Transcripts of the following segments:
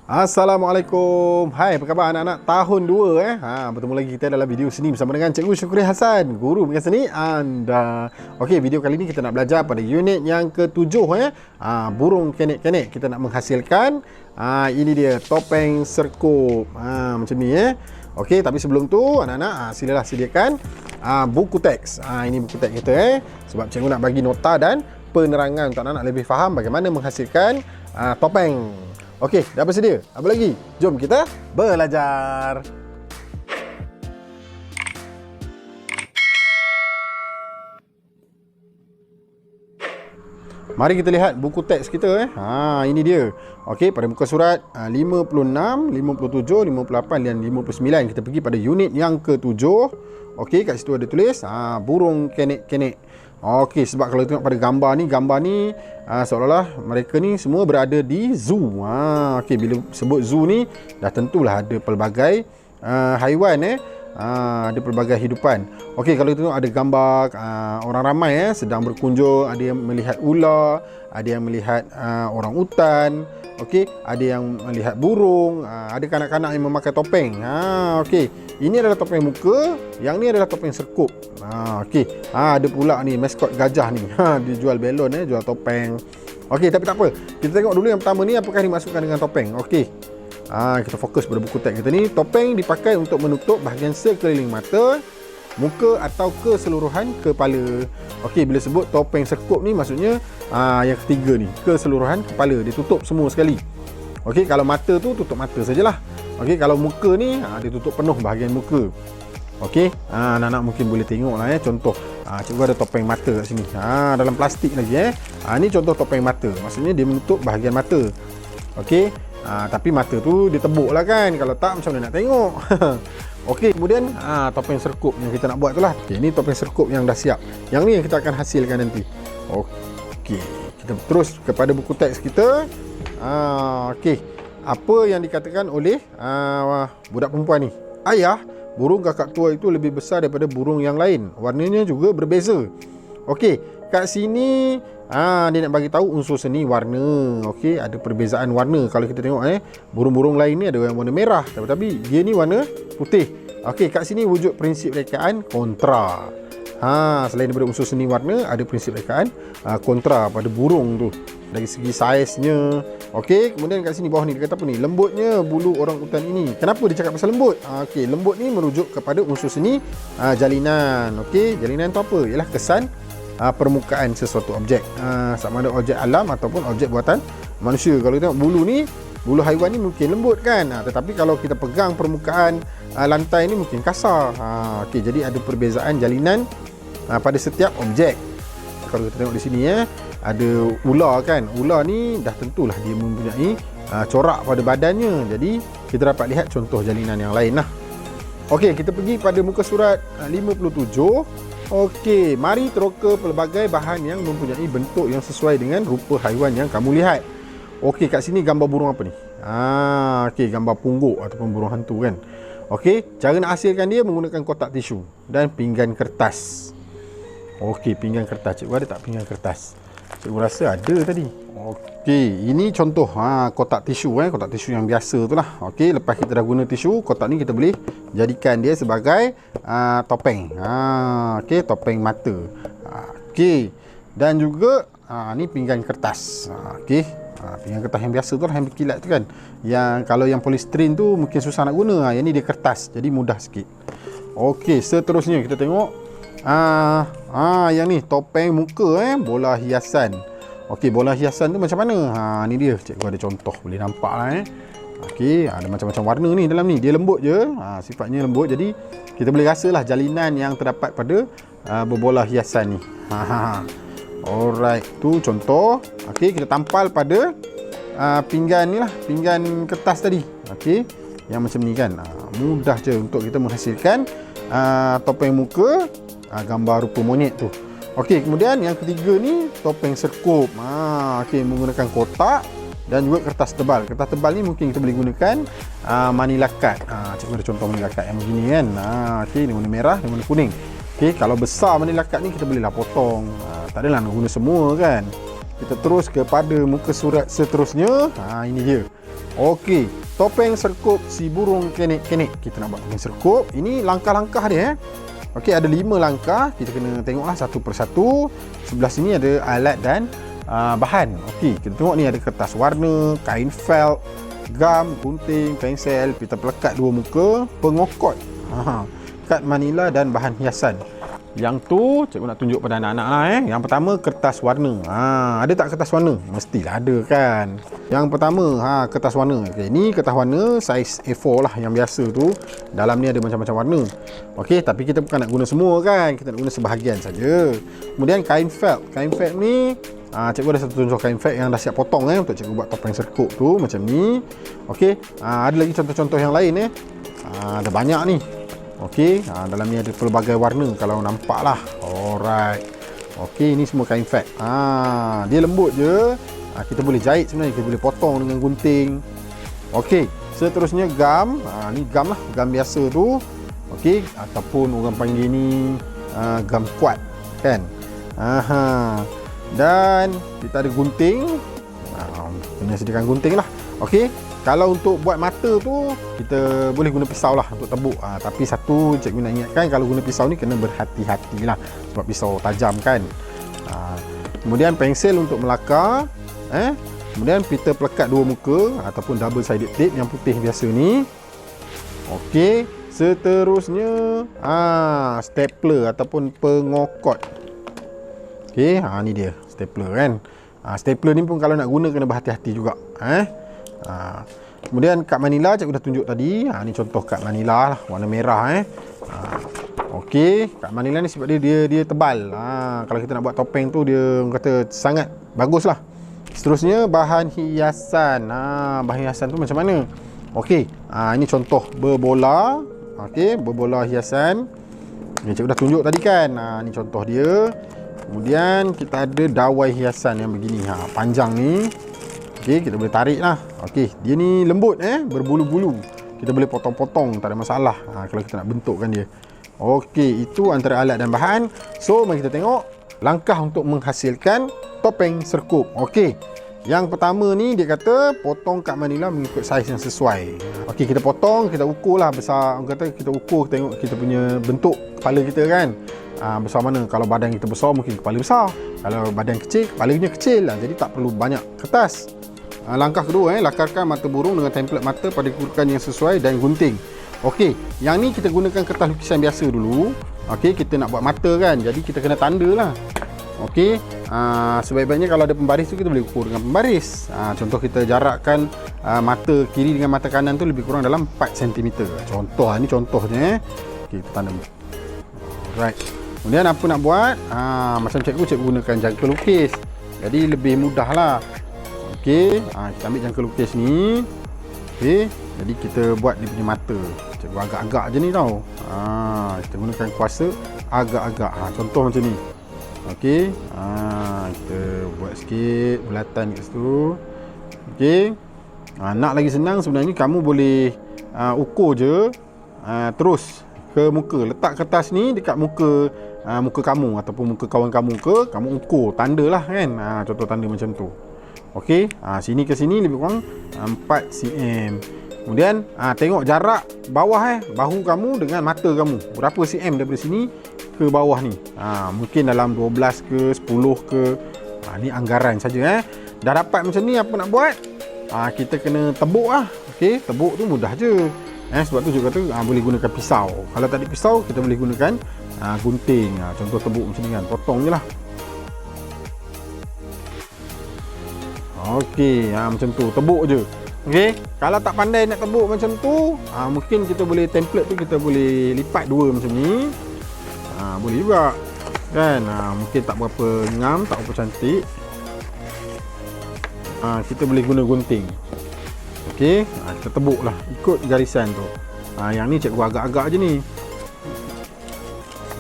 Assalamualaikum. Hai, apa khabar anak-anak tahun 2 bertemu lagi kita dalam video seni bersama dengan Cikgu Syukri Hasan, guru bidang seni anda. Okey, video kali ini kita nak belajar pada unit yang ke-7 burung kenek-kenek. Kita nak menghasilkan ini dia topeng serkup. Macam ni Okey, tapi sebelum tu anak-anak silalah sediakan buku teks. Ini buku teks kita sebab cikgu nak bagi nota dan penerangan untuk anak-anak lebih faham bagaimana menghasilkan topeng. Okey, dah bersedia? Apa lagi? Jom kita belajar. Mari kita lihat buku teks kita ini dia. Okey, pada muka surat 56, 57, 58 dan 59 kita pergi pada unit yang ke-7. Okey, kat situ ada tulis burung kenek-kenek. Okey, sebab kalau tengok pada gambar ni seolah-olah mereka ni semua berada di zoo. Okey, bila sebut zoo ni dah tentulah ada pelbagai haiwan ada pelbagai hidupan. Okey, kalau tengok ada gambar orang ramai sedang berkunjung, ada yang melihat ular, ada yang melihat orang utan. Okey, ada yang melihat burung, ada kanak-kanak yang memakai topeng. Okey, ini adalah topeng muka, yang ni adalah topeng serkup. Okey, ada pula ni maskot gajah ni. Dia jual belon jual topeng. Okey, tapi tak apa. Kita tengok dulu yang pertama ni apakah dimasukkan dengan topeng. Okey. Kita fokus pada buku teks kita ni. Topeng dipakai untuk menutup bahagian sekeliling mata, muka atau keseluruhan kepala. Okey, bila sebut topeng serkup ni maksudnya yang ketiga ni, keseluruhan kepala, dia tutup semua sekali. Okey, kalau mata tu tutup mata sajalah. Okey, kalau muka ni dia tutup penuh bahagian muka. Okey, anak-anak mungkin boleh tengoklah contoh. Cikgu ada topeng mata kat sini. Dalam plastik lagi ni contoh topeng mata. Maksudnya dia menutup bahagian mata. Okey, tapi mata tu ditebuk lah kan. Kalau tak macam mana nak tengok. Okey, kemudian topeng serkup yang kita nak buat tu lah. Okay, ini topeng serkup yang dah siap. Yang ni yang kita akan hasilkan nanti. Okey, kita terus kepada buku teks kita. Okey, apa yang dikatakan oleh budak perempuan ni? Ayah, burung kakak tua itu lebih besar daripada burung yang lain. Warnanya juga berbeza. Okey, kat sini dia nak bagi tahu unsur seni warna. Okey, ada perbezaan warna. Kalau kita tengok burung-burung lain ni ada yang warna merah, tapi dia ni warna putih. Okey, kat sini wujud prinsip rekaan kontra. Selain daripada unsur seni warna, ada prinsip rekaan kontra pada burung tu dari segi saiznya. Okey, kemudian kat sini bawah ni dia kata apa ni? Lembutnya bulu orang utan ini. Kenapa dia cakap pasal lembut? Okey, lembut ni merujuk kepada unsur seni jalinan. Okey, jalinan tu apa? Ialah kesan permukaan sesuatu objek, sama ada objek alam ataupun objek buatan manusia. Kalau tengok bulu ni, bulu haiwan ni mungkin lembut kan, tetapi kalau kita pegang permukaan lantai ni mungkin kasar. Okey, jadi ada perbezaan jalinan pada setiap objek. Kalau kita tengok di sini ada ular kan. Ular ni dah tentulah dia mempunyai corak pada badannya. Jadi kita dapat lihat contoh jalinan yang lain lah. Okey, kita pergi pada muka surat 57. Okey, mari teroka pelbagai bahan yang mempunyai bentuk yang sesuai dengan rupa haiwan yang kamu lihat. Okey, kat sini gambar burung apa ni? Okey, gambar pungguk ataupun burung hantu kan. Okey, cara nak hasilkan dia menggunakan kotak tisu dan pinggan kertas. Okey, pinggan kertas. Cikgu ada tak pinggan kertas? Cikgu rasa ada tadi. Okey, ini contoh kotak tisu kotak tisu yang biasa tu lah. Okey, lepas kita dah guna tisu, kotak ni kita boleh jadikan dia sebagai topeng. Okey, topeng mata. Okey, dan juga ni pinggan kertas. Okey, pinggan kertas yang biasa tu lah, yang berkilat tu kan. Yang kalau yang polystyrene tu mungkin susah nak guna. Yang ni dia kertas, jadi mudah sikit. Okey, seterusnya kita tengok yang ni topeng muka bola hiasan. Okey, bola hiasan tu macam mana? Ni dia, cikgu ada contoh, boleh nampak lah Okey, ada macam-macam warna ni dalam ni. Dia lembut je, sifatnya lembut. Jadi kita boleh rasalah jalinan yang terdapat pada berbola hiasan ni. Alright, tu contoh. Okey, kita tampal pada pinggan ni lah, pinggan kertas tadi. Okey, yang macam ni kan. Mudah je untuk kita menghasilkan topeng muka gambar rupa monyet tu. Okey, kemudian yang ketiga ni topeng serkup. Okey, menggunakan kotak dan juga kertas tebal. Kertas tebal ni mungkin kita boleh gunakan manila card. Cikgu ada contoh manila card yang begini kan. Okey, ni warna merah, ni warna kuning. Okey, kalau besar manila card ni kita bolehlah potong. Tak adalah nak guna semua kan. Kita terus kepada muka surat seterusnya. Ini dia. Okey, topeng serkup si burung kenik-kenik. Kita nak buat topeng serkup. Ini langkah-langkah dia. Okey, ada 5 langkah. Kita kena tengoklah satu persatu. Sebelah sini ada alat dan bahan. Okey, kita tengok ni ada kertas warna, kain felt, gam, gunting, pensel, pita pelekat 2 muka, pengokot, kad manila dan bahan hiasan. Yang tu cikgu nak tunjuk pada anak-anak lah Yang pertama kertas warna. Ada tak kertas warna? Mestilah ada kan. Yang pertama kertas warna. Okey, ni kertas warna saiz A4 lah yang biasa tu. Dalam ni ada macam-macam warna. Okey, tapi kita bukan nak guna semua kan. Kita nak guna sebahagian saja. Kemudian kain felt. Kain felt ni cikgu ada satu contoh kain felt yang dah siap potong untuk cikgu buat topeng serkup tu macam ni. Okey, ada lagi contoh-contoh yang lain ada banyak ni. Okey, dalam ni ada pelbagai warna kalau nampak lah. Alright. Okey, ini semua kain felt. Dia lembut je. Kita boleh jahit sebenarnya, kita boleh potong dengan gunting. Okey, seterusnya gam. Ni gam lah, gam biasa tu. Okey, ataupun orang panggil ni gam kuat kan. Dan kita ada gunting. Kena sediakan gunting lah. Okey, kalau untuk buat mata tu kita boleh guna pisau lah untuk tebuk. Tapi satu cikgu nak ingatkan, kalau guna pisau ni kena berhati-hati lah sebab pisau tajam kan. Kemudian pensel untuk melakar. Kemudian pita pelekat 2 muka ataupun double sided tape yang putih biasa ni. Okey, seterusnya stapler ataupun pengokot. Okey, ni dia stapler kan. Stapler ni pun kalau nak guna kena berhati-hati juga. Kemudian kad manila cikgu dah tunjuk tadi. Ni contoh kad manila lah, warna merah Okey, kad manila ni sebab dia tebal. Kalau kita nak buat topeng tu dia kata sangat bagus lah. Seterusnya bahan hiasan. Bahan hiasan tu macam mana? Okey, ini contoh berbola. Okey, berbola hiasan. Ni cikgu dah tunjuk tadi kan. Ni contoh dia. Kemudian kita ada dawai hiasan yang begini. Panjang ni. Okey, kita boleh tarik lah. Okey, dia ni lembut berbulu-bulu. Kita boleh potong-potong, tak ada masalah kalau kita nak bentukkan dia. Okey, itu antara alat dan bahan. So, mari kita tengok langkah untuk menghasilkan topeng serkup. Okey, yang pertama ni dia kata potong kad manila mengikut saiz yang sesuai. Okey, kita potong, kita ukur lah besar. Orang kata kita ukur, tengok kita punya bentuk kepala kita kan. Besar mana. Kalau badan kita besar, mungkin kepala besar. Kalau badan kecil, kepalanya kecil lah. Jadi tak perlu banyak kertas. Langkah kedua, lakarkan mata burung dengan template mata pada ukuran yang sesuai dan gunting. Okey, yang ni kita gunakan kertas lukisan biasa dulu. Okey, kita nak buat mata kan, jadi kita kena tanda lah. Okey, sebaik-baiknya kalau ada pembaris tu kita boleh ukur dengan pembaris. Contoh kita jarakkan mata kiri dengan mata kanan tu lebih kurang dalam 4 cm. Contoh, ni contohnya Okey, kita tanda. Alright. Kemudian apa nak buat? Macam cikgu gunakan jangka lukis. Jadi lebih mudah lah. Okey, kita ambil jangka lukis ni. Okey, jadi kita buat dia punya mata. Cikgu agak-agak je ni tau. Kita gunakan kuasa agak-agak. Contoh macam ni. Okey, kita buat sikit bulatan kat situ. Okey, nak lagi senang sebenarnya kamu boleh ukur je terus ke muka. Letak kertas ni dekat muka kamu ataupun muka kawan kamu kamu ukur, tandalah kan. Contoh tanda macam tu. Okey, sini ke sini lebih kurang 4 cm. Kemudian tengok jarak bawah bahu kamu dengan mata kamu. Berapa cm daripada sini ke bawah ni? Mungkin dalam 12 ke 10 ke. Ni anggaran saja Dah dapat macam ni, apa nak buat? Kita kena tebuk lah. Okey, tebuk tu mudah je. Sebab tu juga kata boleh gunakan pisau. Kalau tak ada pisau, kita boleh gunakan gunting. Contoh tebuk macam ni kan, potong je lah. Okey, macam tu, tebuk je. Okey, kalau tak pandai nak tebuk macam tu, mungkin kita boleh template tu kita boleh lipat dua macam ni. Boleh juga. Kan? Mungkin tak berapa ngam, tak berapa cantik. Kita boleh guna gunting. Okey, kita tebuk lah ikut garisan tu. Yang ni cikgu agak-agak je ni.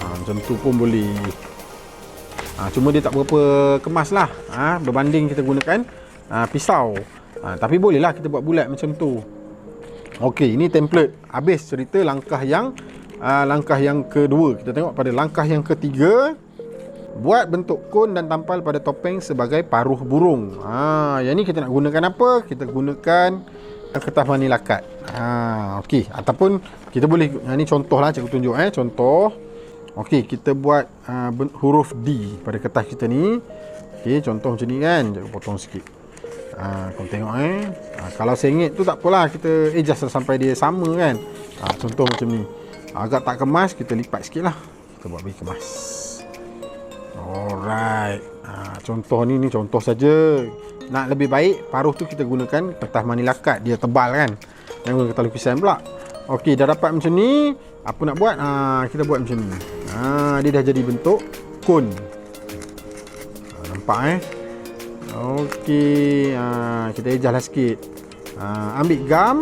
Macam tu pun boleh. Cuma dia tak berapa kemas lah. Berbanding kita gunakan pisau. Tapi bolehlah kita buat bulat macam tu. Okey, ini template. Habis cerita langkah yang kedua. Kita tengok pada langkah yang ketiga. Buat bentuk kon dan tampal pada topeng sebagai paruh burung. Yang ni kita nak gunakan apa? Kita gunakan kertas mani lakat. Okey, ataupun kita boleh, ni contohlah cikgu tunjuk contoh. Okey, kita buat huruf D pada kertas kita ni. Okey, contoh macam ni kan. Cikgu potong sikit. Kau tengok kalau sengit tu tak apalah, kita adjust sampai dia sama kan. Contoh macam ni. Agak tak kemas, kita lipat sikit lah. Kita buat bagi kemas. Alright. Contoh ni contoh saja. Nak lebih baik, paruh tu kita gunakan kertas mani lakat. Dia tebal kan. Jangan guna kertas lukisan pula. Okey, dah dapat macam ni. Apa nak buat? Kita buat macam ni. Dia dah jadi bentuk kon. Nampak Okey, kita adjust lah sikit. Ambil gam,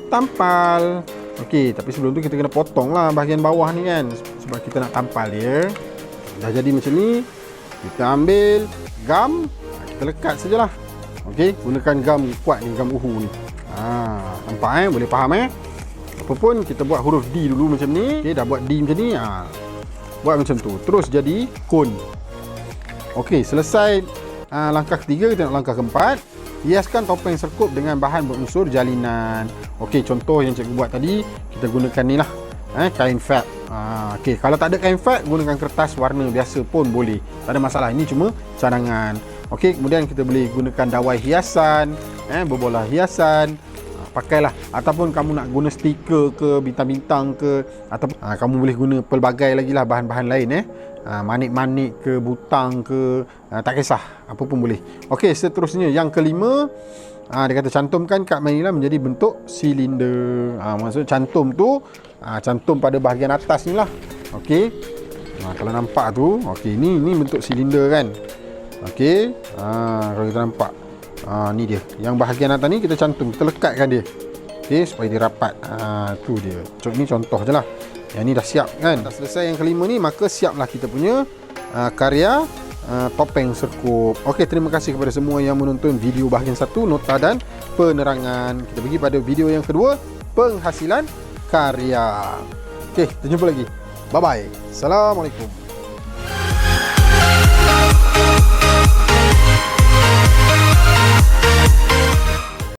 tampal. Okey, tapi sebelum tu kita kena potong lah bahagian bawah ni kan, sebab kita nak tampal dia. Dah jadi macam ni, kita ambil gam, kita lekat sajalah. Okey, gunakan gam kuat ni, gam uhu ni. Nampak boleh faham Apa pun kita buat huruf D dulu macam ni. Okey, dah buat D macam ni, buat macam tu. Terus jadi kon. Okey, selesai langkah ketiga, kita nak langkah keempat. Hiaskan topeng serkup dengan bahan berunsur jalinan. Okey, contoh yang cikgu buat tadi, kita gunakan ni lah, kain fat. Okey, kalau tak ada kain fat, gunakan kertas warna biasa pun boleh. Tak ada masalah, ini cuma cadangan. Okey, kemudian kita boleh gunakan dawai hiasan, berbola hiasan. Pakailah, ataupun kamu nak guna stiker ke, bintang-bintang ke, ataupun kamu boleh guna pelbagai lagi lah bahan-bahan lain manik-manik ke, butang ke, tak kisah, apa pun boleh. Okey, seterusnya yang kelima, dia kata cantumkan kad manila menjadi bentuk silinder. Maksud cantum tu, cantum pada bahagian atas ni lah. Okey, kalau nampak tu, okey, ni bentuk silinder kan. Okey, kalau kita nampak, ni dia, yang bahagian atas ni kita cantum, kita lekatkan dia, okey, supaya dia rapat. Tu dia. Ni contoh je lah. Yang ni dah siap kan. Dah selesai yang kelima ni, maka siaplah kita punya karya topeng serkup. Okey, terima kasih kepada semua yang menonton video bahagian 1 nota dan penerangan. Kita pergi pada video yang kedua, penghasilan karya. Okey, kita jumpa lagi. Bye bye. Assalamualaikum.